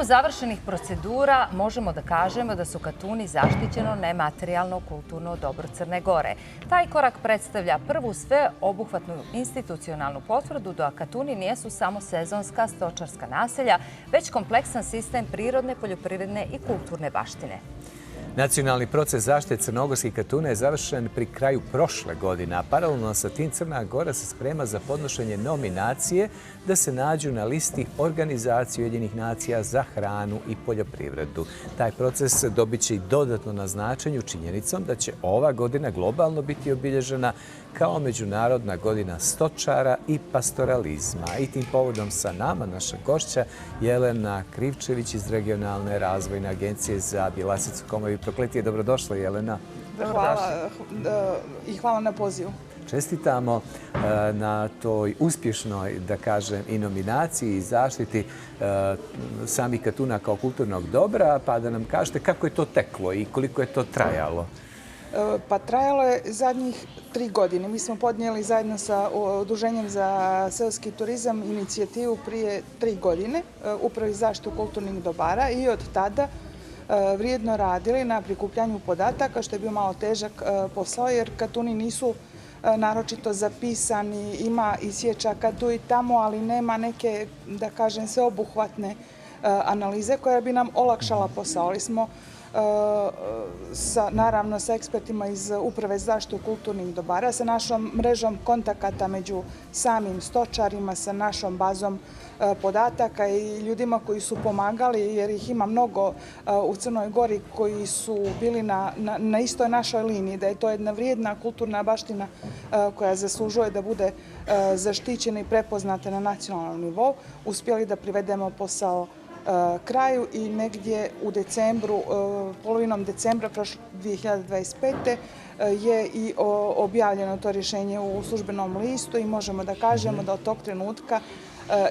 toku završenih procedura možemo da kažemo da su Katuni zaštićeno nematerijalno kulturno dobro Crne Gore. Taj korak predstavlja prvu sveobuhvatnu institucionalnu potvrdu da Katuni nijesu samo sezonska stočarska naselja, već kompleksan sistem prirodne, poljoprivredne i kulturne baštine. Nacionalni proces zaštite crnogorskih Katuna je završen pri kraju prošle godine, a paralelno sa tim Crna Gora se sprema za podnošenje nominacije da se nađu na listi Organizacije Ujedinjenih nacija za hranu i poljoprivredu. Taj proces dobit će i dodatno na značenju činjenicom da će ova godina globalno biti obilježena kao Međunarodna godina stočara i pastoralizma. I tim povodom sa nama naša gošća Jelena Krivčević iz Regionalne razvojne agencije za Bjelasicu, Komoru i Prokletije. Dobrodošla, Jelena. Hvala i hvala na pozivu. Čestitamo na toj uspješnoj, da kažem, i nominaciji i zaštiti samih Katuna kao kulturnog dobra, pa da nam kažete kako je to teklo i koliko je to trajalo. Pa trajalo je zadnjih 3 godine. Mi smo podnijeli zajedno sa Udruženjem za seoski turizam inicijativu prije 3 godine Upravi zaštitu kulturnih dobara i od tada vrijedno radili na prikupljanju podataka, što je bio malo težak posao jer Katuni nisu naročito zapisani, ima isječaka tu i tamo, ali nema neke, da kažem, sveobuhvatne analize koja bi nam olakšala posao. Ali smo naravno sa ekspertima iz Uprave za zaštitu kulturnih dobara, sa našom mrežom kontakata među samim stočarima, sa našom bazom podataka i ljudima koji su pomagali, jer ih ima mnogo u Crnoj Gori koji su bili na istoj našoj liniji, da je to jedna vrijedna kulturna baština koja zaslužuje da bude zaštićena i prepoznata na nacionalnom nivou. Uspjeli da privedemo posao kraju i negdje u decembru, polovinom decembra 2025. je i objavljeno to rješenje u službenom listu i možemo da kažemo da od tog trenutka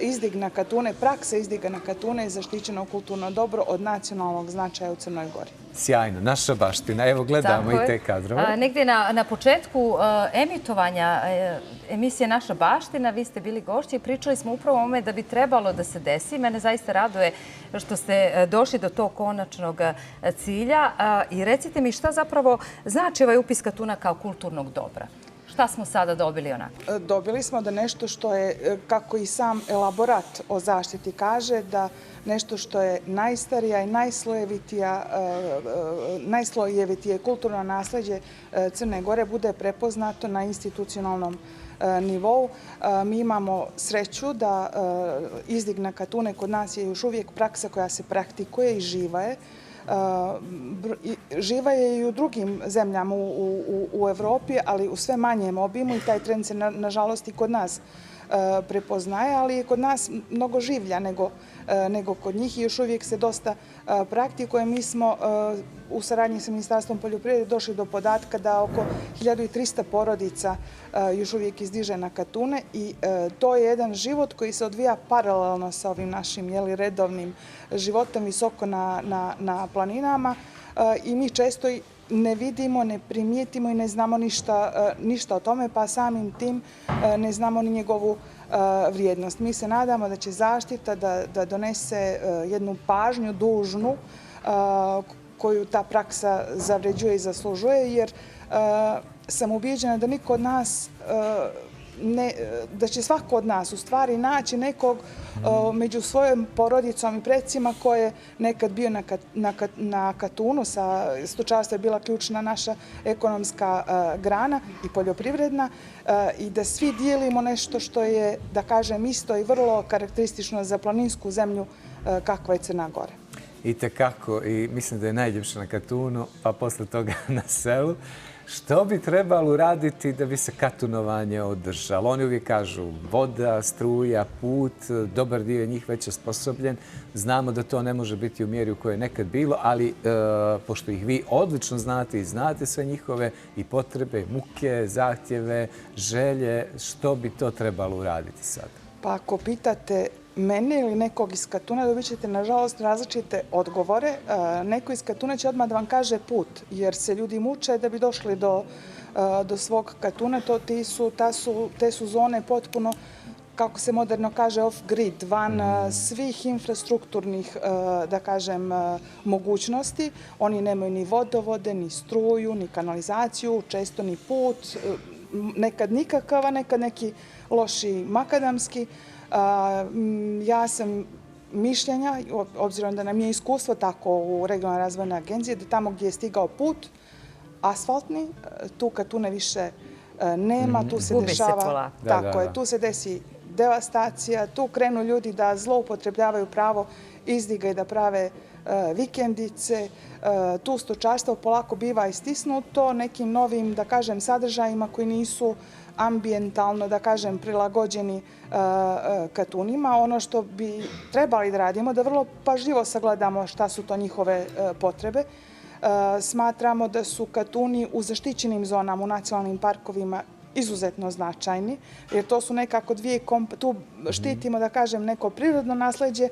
izdigna Katune, praksa izdigna Katune je zaštićeno kulturno dobro od nacionalnog značaja u Crnoj Gori. Sjajno, naša baština. Evo gledamo i te kadrove. Negdje na početku emitovanja emisije Naša baština vi ste bili gošći i pričali smo upravo o tome da bi trebalo da se desi. Mene zaista raduje što ste došli do tog konačnog cilja. I recite mi šta zapravo znači ovaj upis Katuna kao kulturnog dobra? Šta smo sada dobili onako? Dobili smo da nešto što je, kako i sam elaborat o zaštiti kaže, da nešto što je najstarija i najslojevitije kulturno nasljeđe Crne Gore bude prepoznato na institucionalnom nivou. Mi imamo sreću da izdigna Katune kod nas je još uvijek praksa koja se praktikuje i živa je. Živa je i u drugim zemljama u Evropi, ali u sve manjem obimu i taj trend se nažalost i kod nas prepoznaje, ali je kod nas mnogo življa nego kod njih i još uvijek se dosta praktikuje. Mi smo u saradnji sa Ministarstvom poljoprivrede došli do podatka da oko 1300 porodica još uvijek izdiže na Katune i to je jedan život koji se odvija paralelno sa ovim našim redovnim životom visoko na planinama i mi često ne vidimo, ne primijetimo i ne znamo ništa o tome, pa samim tim ne znamo ni njegovu vrijednost. Mi se nadamo da će zaštita da donese jednu pažnju dužnu koju ta praksa zavređuje i zaslužuje, jer sam ubijeđena da niko od nas da će svako od nas u stvari naći nekog među svojom porodicom i predsima ko je nekad bio na Katunu. Stočarstvo je bila ključna naša ekonomska grana i poljoprivredna i da svi dijelimo nešto što je, da kažem, isto i vrlo karakteristično za planinsku zemlju kakva je Crna Gora. I tekako, i mislim da je najljepša na Katunu, pa posle toga na selu. Što bi trebalo uraditi da bi se katunovanje održalo? Oni uvijek kažu voda, struja, put, dobar dio je njih već osposobljen. Znamo da to ne može biti u mjeri u kojoj je nekad bilo, ali pošto ih vi odlično znate i znate sve njihove i potrebe, muke, zahtjeve, želje, što bi to trebalo uraditi sad? Pa ako pitate mene ili nekog iz Katuna, dobit ćete, nažalost, različite odgovore. Neko iz Katuna će odmah da vam kaže put, jer se ljudi muče da bi došli do svog Katuna. Te su zone potpuno kako se moderno kaže, off-grid, van svih infrastrukturnih, da kažem, mogućnosti. Oni nemaju ni vodovode, ni struju, ni kanalizaciju, često ni put, nekad nikakav, a nekad neki loši makadamski. Ja sam mišljenja, obzirom da nam je iskustvo tako u regionalnoj razvojnoj agenciji, da tamo gdje je stigao put asfaltni, tu Katune više nema, tu se dešava, tako je, tu se desi devastacija, tu krenu ljudi da zloupotrebljavaju pravo izdiga i da prave vikendice, tu stočarstvo polako biva istisnuto nekim novim, da kažem, sadržajima koji nisu ambijentalno, da kažem, prilagođeni Katunima. Ono što bi trebali da radimo, da vrlo pažljivo sagledamo šta su to njihove potrebe. Smatramo da su Katuni u zaštićenim zonama, u nacionalnim parkovima izuzetno značajni, jer to su nekako tu štitimo, da kažem, neko prirodno nasleđe,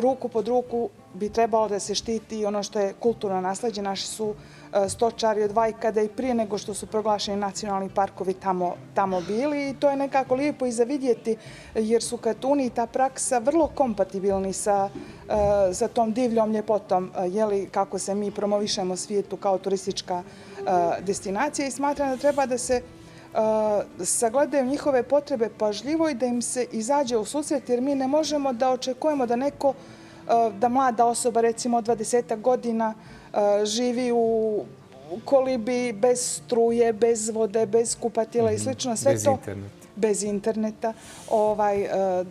ruku pod ruku bi trebalo da se štiti ono što je kulturno nasleđe. Naši su stočari od vajkada i prije nego što su proglašeni nacionalni parkovi tamo bili i to je nekako lijepo i za vidjeti jer su Katuni i ta praksa vrlo kompatibilni sa tom divljom ljepotom, kako se mi promovišemo svijetu kao turistička destinacija i smatram da treba da se sagledaju njihove potrebe pažljivo i da im se izađe u susret jer mi ne možemo da očekujemo da da mlada osoba recimo od 20 godina živi u kolibi bez struje, bez vode, bez kupatila i slično. Sve to bez interneta.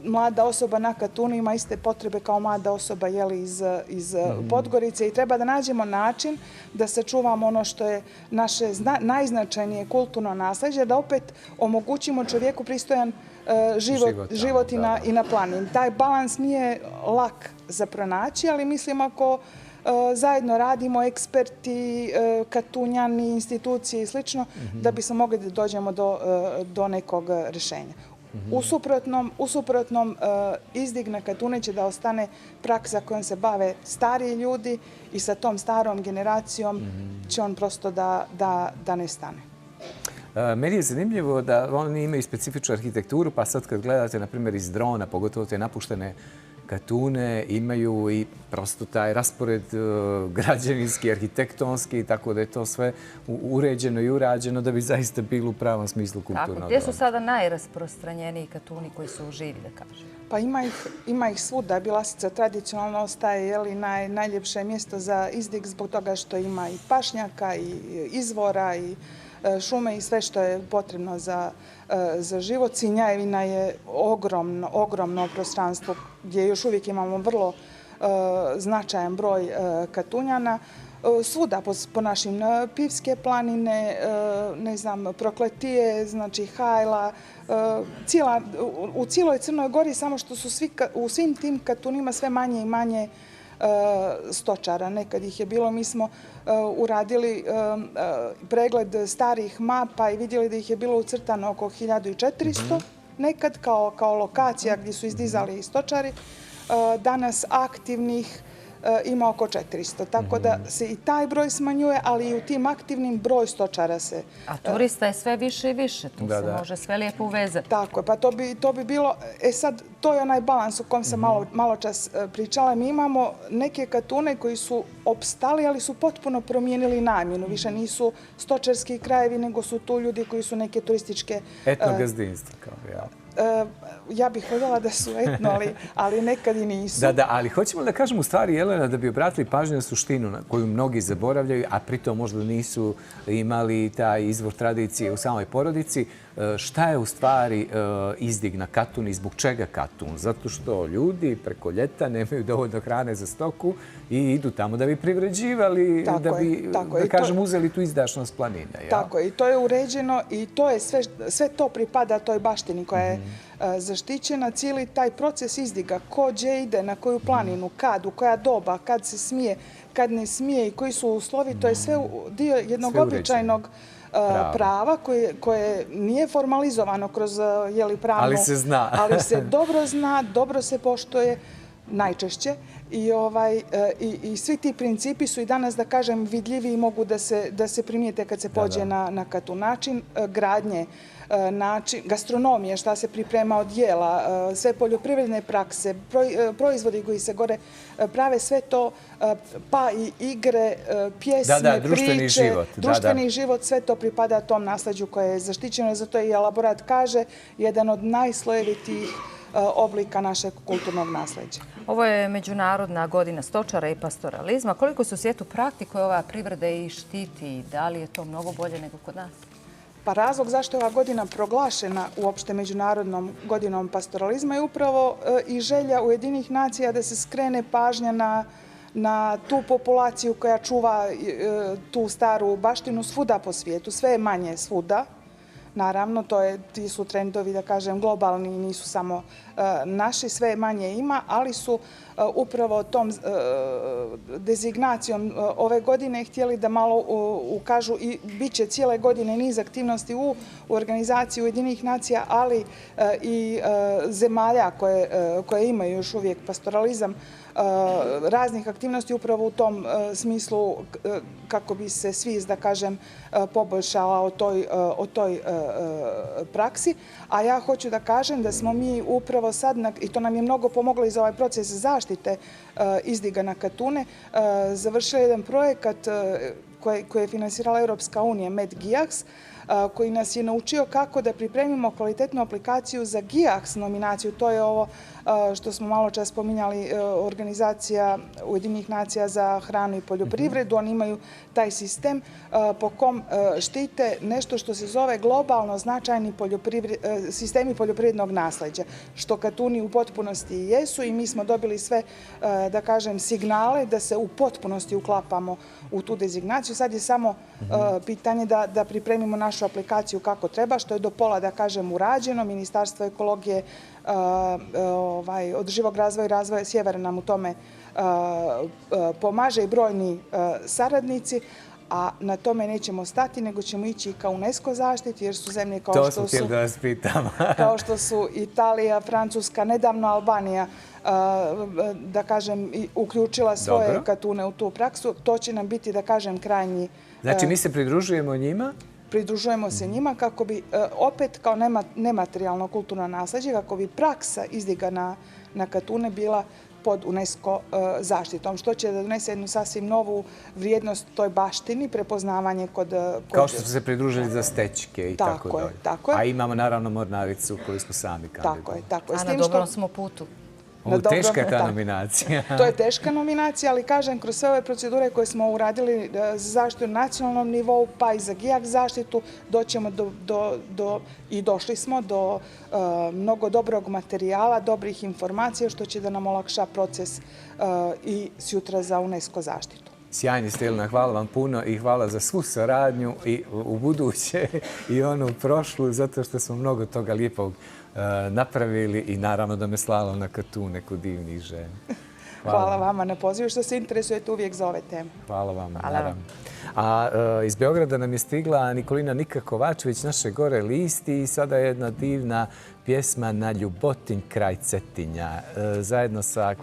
Mlada osoba na Katunu ima iste potrebe kao mlada osoba iz Podgorice i treba da nađemo način da sačuvamo ono što je naše najznačajnije kulturno nasleđe, da opet omogućimo čovjeku pristojan život i na planini. Taj balans nije lak za pronaći, ali mislim ako zajedno radimo, eksperti, katunjani, institucije i slično, da bismo mogli da dođemo do nekog rješenja. U suprotnom, izdig na Katune će da ostane praksa kojom se bave stariji ljudi i sa tom starom generacijom će on prosto da nestane. Meni je zanimljivo da oni imaju specifičnu arhitekturu, pa sad kad gledate, na primjer, iz drona, pogotovo te napuštene Katune, imaju i prosto taj raspored građevinski, arhitektonski, tako da je to sve uređeno i urađeno da bi zaista bilo u pravom smislu kulturno dobro. Gdje su sada najrasprostranjeniji Katuni koji su živi, da kažem? Pa ima ih svuda. Bilasica tradicionalno ostaje najljepše mjesto za izdig zbog toga što ima i pašnjaka, i izvora, i šume i sve što je potrebno za život. Sinjajevina je ogromno prostranstvo gdje još uvijek imamo vrlo značajan broj Katunjana. Svuda po našim Pivske planine, ne znam, Prokletije, znači Hajla, u cijeloj Crnoj Gori, samo što su u svim tim Katunima sve manje i manje stočara. Nekad ih je bilo, mi smo uradili pregled starih mapa i vidjeli da ih je bilo ucrtano oko 1400 nekad kao lokacija gdje su izdizali stočari. Danas aktivnih ima oko 400, tako da se i taj broj smanjuje, ali i u tim aktivnim broj stočara se... A turista je sve više i više, tu se može sve lijepo uvezati. Tako je, pa to bi bilo... Sad, to je onaj balans o kojem sam malo čas pričala. Mi imamo neke Katune koji su opstali, ali su potpuno promijenili namjenu. Više nisu stočarski krajevi, nego su tu ljudi koji su neke turističke... Etno gazdinstvo, kao ja. Ja bih voljela da su etno, ali nekad i nisu. Da, ali hoćemo da kažemo u stvari, Jelena, da bi obratili pažnju na suštinu koju mnogi zaboravljaju, a pritom možda nisu imali taj izvor tradicije u samoj porodici. Šta je u stvari izdig na Katun i zbog čega Katun? Zato što ljudi preko ljeta nemaju dovoljno hrane za stoku i idu tamo da bi privređivali, da bi, da kažem, uzeli tu izdašnost planine. Tako je, i to je uređeno i to je sve to pripada toj baštini koja je zaštićena. Cijeli taj proces izdiga, ko gdje ide, na koju planinu, kad, u koja doba, kad se smije, kad ne smije i koji su uslovi, to je sve dio jednog običajnog prava koje nije formalizovano kroz pravnu... Ali se zna. Ali se dobro zna, dobro se poštuje. najčešće. I svi ti principi su i danas, da kažem, vidljivi i mogu da se primijete kad se pođe na Katun. Način gradnje, način gastronomije, šta se priprema od jela, sve poljoprivredne prakse, proizvodi koji se gore prave, sve to, pa i igre, pjesme, priče, društveni život, sve to pripada tom nasleđu koje je zaštićeno. Zato i elaborat kaže jedan od najslojevitijih oblika našeg kulturnog nasleđa. Ovo je Međunarodna godina stočara i pastoralizma. Koliko se u svijetu praktikuje ova privreda i štiti? Da li je to mnogo bolje nego kod nas? Pa razlog zašto je ova godina proglašena uopšte Međunarodnom godinom pastoralizma je upravo i želja Ujedinjenih nacija da se skrene pažnja na tu populaciju koja čuva tu staru baštinu svuda po svijetu. Sve je manje svuda. Naravno, ti su trendovi, da kažem, globalni i nisu samo naši, sve manje ima, ali su upravo tom dezignacijom ove godine htjeli da malo ukažu i bit će cijele godine niz aktivnosti u organizaciji Ujedinjenih nacija, ali i zemalja koje imaju još uvijek pastoralizam, raznih aktivnosti upravo u tom smislu kako bi se svijest, da kažem, poboljšala o toj praksi. A ja hoću da kažem da smo mi upravo sad, i to nam je mnogo pomoglo i za ovaj proces zaštite izdiga na Katune, završili jedan projekat koji je finansirala Europska unija, MedGiax, koji nas je naučio kako da pripremimo kvalitetnu aplikaciju za GIAX nominaciju. To je ovo što smo malo čas spominjali, organizacija Ujedinjenih nacija za hranu i poljoprivredu. Oni imaju taj sistem po kom štite nešto što se zove globalno značajni sistemi poljoprivrednog nasleđa, što Katuni u potpunosti i jesu i mi smo dobili sve, da kažem, signale da se u potpunosti uklapamo u tu dezignaciju. Sad je samo pitanje da pripremimo našu aplikaciju kako treba, što je do pola, da kažem, urađeno. Ministarstvo ekologije, održivog razvoja i razvoja sjevera nam u tome pomaže i brojni saradnici, a na tome nećemo stati, nego ćemo ići ka UNESCO zaštiti, jer su zemlje kao što su Italija, Francuska, nedavno Albanija, da kažem, uključila svoje Katune u tu praksu. To će nam biti, da kažem, krajnji... Znači, mi se pridružujemo njima? Pridružujemo se njima kako bi, opet kao nematerijalno kulturno nasleđe, kako bi praksa izdiga na Katune bila pod UNESCO zaštitom, što će da donese jednu sasvim novu vrijednost toj baštini, prepoznavanje kod... Kao što smo se pridružili za stećke i tako dalje. Tako je. A imamo naravno mornaricu koju smo sami kandidovali. Tako je. A na dobrom smo putu. Teška je ta nominacija. To je teška nominacija, ali kažem, kroz sve ove procedure koje smo uradili za zaštitu na nacionalnom nivou, pa i za GIAX zaštitu, doćemo i došli smo do mnogo dobrog materijala, dobrih informacija, što će da nam olakša proces i sutra za UNESCO zaštitu. Sjajni ste, Jelena, hvala vam puno i hvala za svu saradnju i u buduće i onu prošlu, zato što smo mnogo toga lijepog napravili i naravno da me slala na Katune kod divnih žena. Hvala vama na pozivu što se interesujete uvijek za ove teme. Hvala vam, naravno. A iz Beograda nam je stigla Nikolina Nika Kovačević, Naše gore listi i sada je jedna divna pjesma Na ljubotinj kraj Cetinja zajedno sa